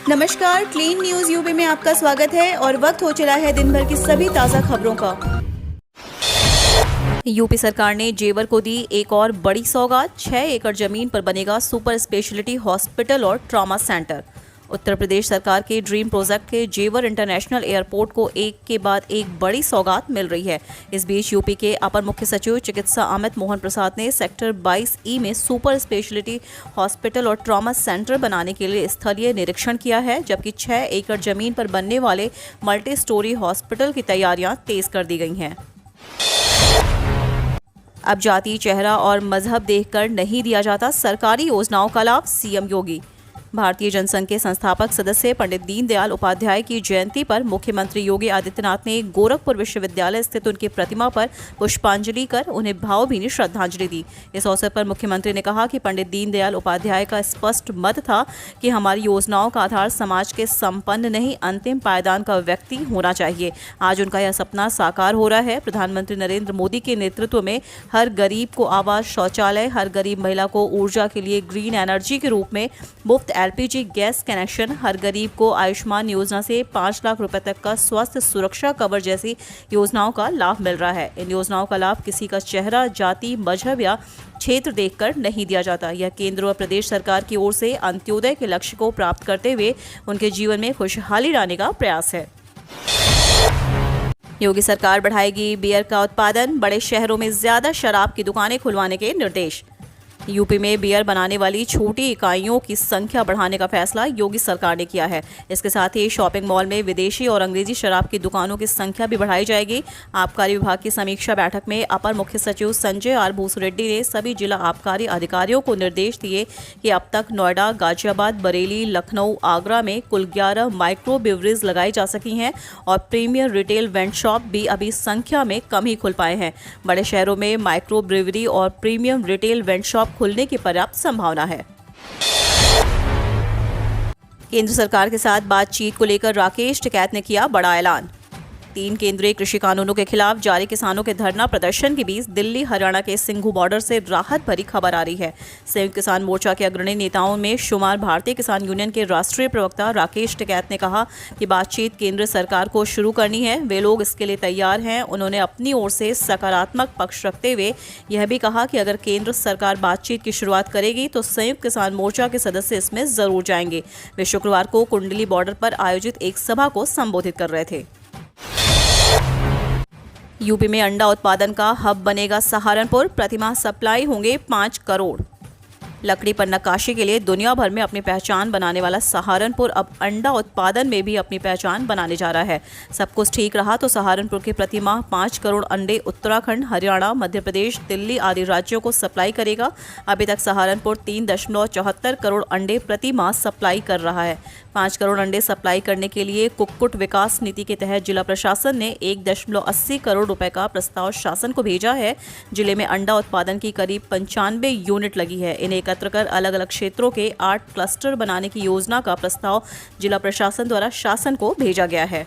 नमस्कार, clean news UP में आपका स्वागत है और वक्त हो चला है दिन भर की सभी ताज़ा खबरों का। यूपी सरकार ने जेवर को दी एक और बड़ी सौगात। 6 एकड़ जमीन पर बनेगा सुपर स्पेशलिटी हॉस्पिटल और ट्रॉमा सेंटर। उत्तर प्रदेश सरकार के ड्रीम प्रोजेक्ट के जेवर इंटरनेशनल एयरपोर्ट को एक के बाद एक बड़ी सौगात मिल रही है। इस बीच यूपी के अपर मुख्य सचिव चिकित्सा अमित मोहन प्रसाद ने सेक्टर 22E में सुपर स्पेशलिटी हॉस्पिटल और ट्रॉमा सेंटर बनाने के लिए स्थलीय निरीक्षण किया है, जबकि 6 एकड़ जमीन पर बनने वाले मल्टी स्टोरी हॉस्पिटल की तैयारियां तेज कर दी गई हैं। अब जाति, चेहरा और मजहब देखकर नहीं दिया जाता सरकारी योजनाओं का लाभ, सीएम योगी। भारतीय जनसंघ के संस्थापक सदस्य पंडित दीनदयाल उपाध्याय की जयंती पर मुख्यमंत्री योगी आदित्यनाथ ने गोरखपुर विश्वविद्यालय स्थित उनकी प्रतिमा पर पुष्पांजलि कर उन्हें भावभीनी श्रद्धांजलि दी। इस अवसर पर मुख्यमंत्री ने कहा कि पंडित दीनदयाल उपाध्याय का स्पष्ट मत था कि हमारी योजनाओं का आधार समाज के संपन्न नहीं, अंतिम पायदान का व्यक्ति होना चाहिए। आज उनका यह सपना साकार हो रहा है। प्रधानमंत्री नरेंद्र मोदी के नेतृत्व में हर गरीब को आवास, शौचालय, हर गरीब महिला को ऊर्जा के लिए ग्रीन एनर्जी के रूप में मुफ्त LPG गैस कनेक्शन, हर गरीब को आयुष्मान योजना से 5 लाख रुपए तक का स्वास्थ्य सुरक्षा कवर जैसी योजनाओं का लाभ मिल रहा है। इन योजनाओं का लाभ किसी का चेहरा, जाति, मजहब या क्षेत्र देखकर नहीं दिया जाता। यह केंद्र व प्रदेश सरकार की ओर से अंत्योदय के लक्ष्य को प्राप्त करते हुए उनके जीवन में खुशहाली लाने का प्रयास है। योगी सरकार बढ़ाएगी बियर का उत्पादन, बड़े शहरों में ज्यादा शराब की दुकानें खुलवाने के निर्देश। यूपी में बियर बनाने वाली छोटी इकाइयों की संख्या बढ़ाने का फैसला योगी सरकार ने किया है। इसके साथ ही शॉपिंग मॉल में विदेशी और अंग्रेजी शराब की दुकानों की संख्या भी बढ़ाई जाएगी। आबकारी विभाग की समीक्षा बैठक में अपर मुख्य सचिव संजय आर भूसरेड्डी ने सभी जिला आबकारी अधिकारियों को निर्देश दिए कि अब तक नोएडा, गाजियाबाद, बरेली, लखनऊ, आगरा में कुल 11 माइक्रो बिवरेज लगाई जा सकी हैं और प्रीमियर रिटेल वेंट शॉप भी अभी संख्या में कम ही खुल पाए हैं। बड़े शहरों में माइक्रो ब्रिवरी और प्रीमियम रिटेल वेंट शॉप खुलने की पर्याप्त संभावना है। केंद्र सरकार के साथ बातचीत को लेकर राकेश टिकैत ने किया बड़ा ऐलान। 3 केंद्रीय कृषि कानूनों के खिलाफ जारी किसानों के धरना प्रदर्शन के बीच दिल्ली हरियाणा के सिंघू बॉर्डर से राहत भरी खबर आ रही है। संयुक्त किसान मोर्चा के अग्रणी नेताओं में शुमार भारतीय किसान यूनियन के राष्ट्रीय प्रवक्ता राकेश टिकैत ने कहा कि बातचीत केंद्र सरकार को शुरू करनी है, वे लोग इसके लिए तैयार हैं। उन्होंने अपनी ओर से सकारात्मक पक्ष रखते हुए यह भी कहा कि अगर केंद्र सरकार बातचीत की शुरुआत करेगी तो संयुक्त किसान मोर्चा के सदस्य इसमें जरूर जाएंगे। वे शुक्रवार को कुंडली बॉर्डर पर आयोजित एक सभा को संबोधित कर रहे थे। यूपी में अंडा उत्पादन का हब बनेगा सहारनपुर, प्रतिमाह सप्लाई होंगे 5 करोड़। लकड़ी पर नक्काशी के लिए दुनिया भर में अपनी पहचान बनाने वाला सहारनपुर अब अंडा उत्पादन में भी अपनी पहचान बनाने जा रहा है। सब कुछ ठीक रहा तो सहारनपुर के प्रतिमाह 5 करोड़ अंडे उत्तराखंड, हरियाणा, मध्य प्रदेश, दिल्ली आदि राज्यों को सप्लाई करेगा। अभी तक सहारनपुर 3.74 करोड़ अंडे प्रति माह सप्लाई कर रहा है। 5 करोड़ अंडे सप्लाई करने के लिए कुक्कुट विकास नीति के तहत जिला प्रशासन ने 1.80 करोड़ रुपए का प्रस्ताव शासन को भेजा है। जिले में अंडा उत्पादन की करीब 95 यूनिट लगी है। इन्हें एकत्र कर अलग अलग क्षेत्रों के 8 क्लस्टर बनाने की योजना का प्रस्ताव जिला प्रशासन द्वारा शासन को भेजा गया है।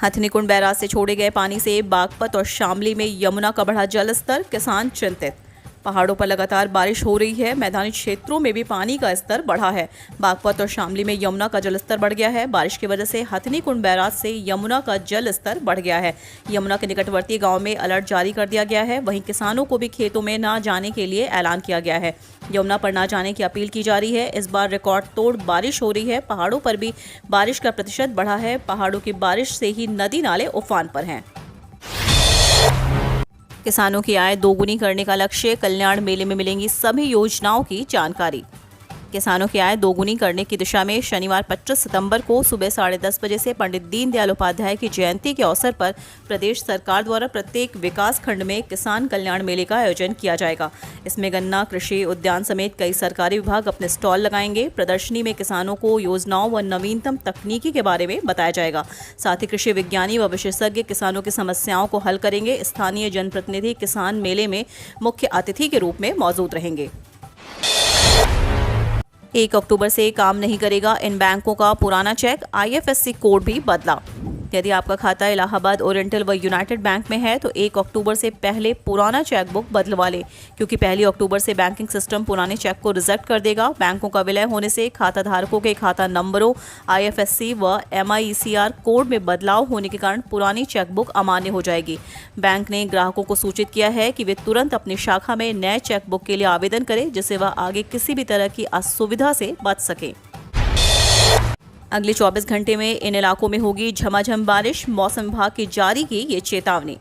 हथनीकुंड बैराज से छोड़े गए पानी से बागपत और शामली में यमुना का बढ़ा जल स्तर, किसान चिंतित। पहाड़ों पर लगातार बारिश हो रही है, मैदानी क्षेत्रों में भी पानी का स्तर बढ़ा है। बागपत और शामली में यमुना का जलस्तर बढ़ गया है। बारिश की वजह से हथनीकुंड बैराज से यमुना का जल स्तर बढ़ गया है। यमुना के निकटवर्ती गांव में अलर्ट जारी कर दिया गया है। वहीं किसानों को भी खेतों में न जाने के लिए ऐलान किया गया है। यमुना पर न जाने की अपील की जा रही है। इस बार रिकॉर्ड तोड़ बारिश हो रही है। पहाड़ों पर भी बारिश का प्रतिशत बढ़ा है। पहाड़ों की बारिश से ही नदी नाले उफान पर हैं। किसानों की आय दोगुनी करने का लक्ष्य, कल्याण मेले में मिलेंगी सभी योजनाओं की जानकारी। किसानों की आय दोगुनी करने की दिशा में शनिवार 25 सितंबर को सुबह 10:30 बजे से पंडित दीनदयाल उपाध्याय की जयंती के अवसर पर प्रदेश सरकार द्वारा प्रत्येक विकास खंड में किसान कल्याण मेले का आयोजन किया जाएगा। इसमें गन्ना, कृषि, उद्यान समेत कई सरकारी विभाग अपने स्टॉल लगाएंगे। प्रदर्शनी में किसानों को योजनाओं व नवीनतम तकनीकी के बारे में बताया जाएगा। साथ ही कृषि विज्ञानी व विशेषज्ञ किसानों की समस्याओं को हल करेंगे। स्थानीय जनप्रतिनिधि किसान मेले में मुख्य अतिथि के रूप में मौजूद रहेंगे। 1 अक्टूबर से काम नहीं करेगा इन बैंकों का पुराना चेक, IFSC कोड भी बदला। यदि आपका खाता इलाहाबाद ओरिएंटल व यूनाइटेड बैंक में है तो 1 अक्टूबर से पहले पुराना चेकबुक बदलवा लें, क्योंकि 1 अक्टूबर से बैंकिंग सिस्टम पुराने चेक को रिजेक्ट कर देगा। बैंकों का विलय होने से खाता धारकों के खाता नंबरों, IFSC व MIECR कोड में बदलाव होने के कारण पुरानी चेकबुक अमान्य हो जाएगी। बैंक ने ग्राहकों को सूचित किया है कि वे तुरंत अपनी शाखा में नए चेकबुक के लिए आवेदन करें, जिससे वह आगे किसी भी तरह की असुविधा से बच सके। अगले 24 घंटे में इन इलाकों में होगी झमाझम बारिश, मौसम विभाग की जारी की ये चेतावनी।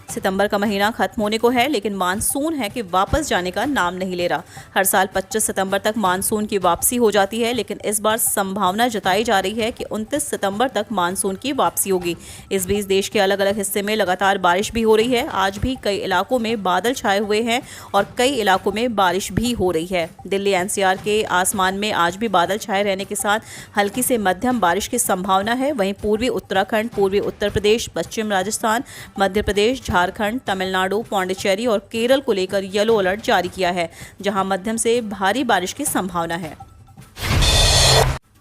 सितंबर का महीना खत्म होने को है, लेकिन मानसून है कि वापस जाने का नाम नहीं ले रहा। हर साल 25 सितंबर तक मानसून की वापसी हो जाती है, लेकिन इस बार संभावना जताई जा रही है कि 29 सितंबर तक मानसून की वापसी होगी। इस बीच देश के अलग अलग हिस्से में लगातार बारिश भी हो रही है। आज भी कई इलाकों में बादल छाए हुए हैं और कई इलाकों में बारिश भी हो रही है। दिल्ली NCR के आसमान में आज भी बादल छाए रहने के साथ हल्की से मध्यम बारिश की संभावना है। वहीं पूर्वी उत्तराखंड, पूर्वी उत्तर प्रदेश, पश्चिम राजस्थान, मध्य प्रदेश, झारखंड, तमिलनाडु, पौंडीचेरी और केरल को लेकर येलो अलर्ट जारी किया है, जहां मध्यम से भारी बारिश की संभावना है।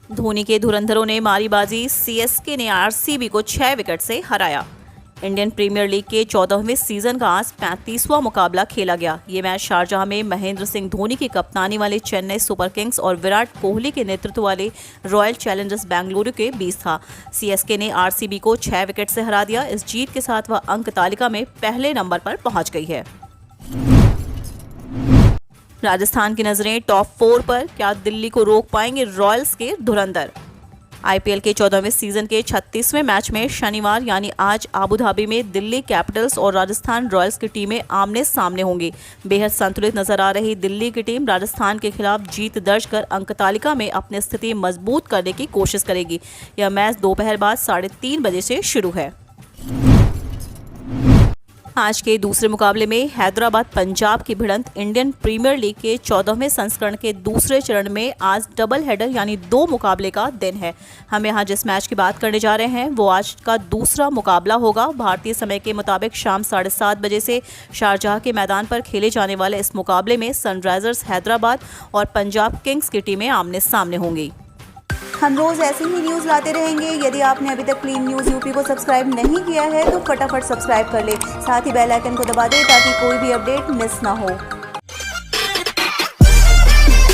धोनी के धुरंधरों ने मारी बाजी, CSK ने RCB को 6 विकेट से हराया। इंडियन प्रीमियर लीग के 14वें सीजन का आज 35वां मुकाबला खेला गया। ये मैच शारजाह में महेंद्र सिंह धोनी की कप्तानी वाले चेन्नई सुपर किंग्स और विराट कोहली के नेतृत्व वाले रॉयल चैलेंजर्स बेंगलुरु के बीच था। CSK ने RCB को 6 विकेट से हरा दिया। इस जीत के साथ वह अंक तालिका में पहले नंबर पर पहुंच गई है। राजस्थान की नजरें टॉप 4 पर। क्या दिल्ली को रोक पाएंगे रॉयल्स के धुरंधर? IPL के 14वें सीजन के 36वें मैच में शनिवार यानी आज आबू धाबी में दिल्ली कैपिटल्स और राजस्थान रॉयल्स की टीमें आमने सामने होंगी। बेहद संतुलित नजर आ रही दिल्ली की टीम राजस्थान के खिलाफ जीत दर्ज कर अंक तालिका में अपनी स्थिति मजबूत करने की कोशिश करेगी। यह मैच दोपहर बाद 3:30 बजे से शुरू है। आज के दूसरे मुकाबले में हैदराबाद पंजाब की भिड़ंत इंडियन प्रीमियर लीग के 14वें संस्करण के दूसरे चरण में आज डबल हेडर यानी 2 मुकाबले का दिन है। हम यहाँ जिस मैच की बात करने जा रहे हैं वो आज का दूसरा मुकाबला होगा। भारतीय समय के मुताबिक शाम 7:30 बजे से शारजाह के मैदान पर खेले जाने वाले इस मुकाबले में सनराइजर्स हैदराबाद और पंजाब किंग्स की टीमें आमने सामने होंगी। हम रोज ऐसी ही न्यूज़ लाते रहेंगे। यदि आपने अभी तक क्लीन न्यूज़ यूपी को सब्सक्राइब नहीं किया है तो फटाफट सब्सक्राइब कर ले, साथ ही बेल आइकन को दबा दे ताकि कोई भी अपडेट मिस ना हो।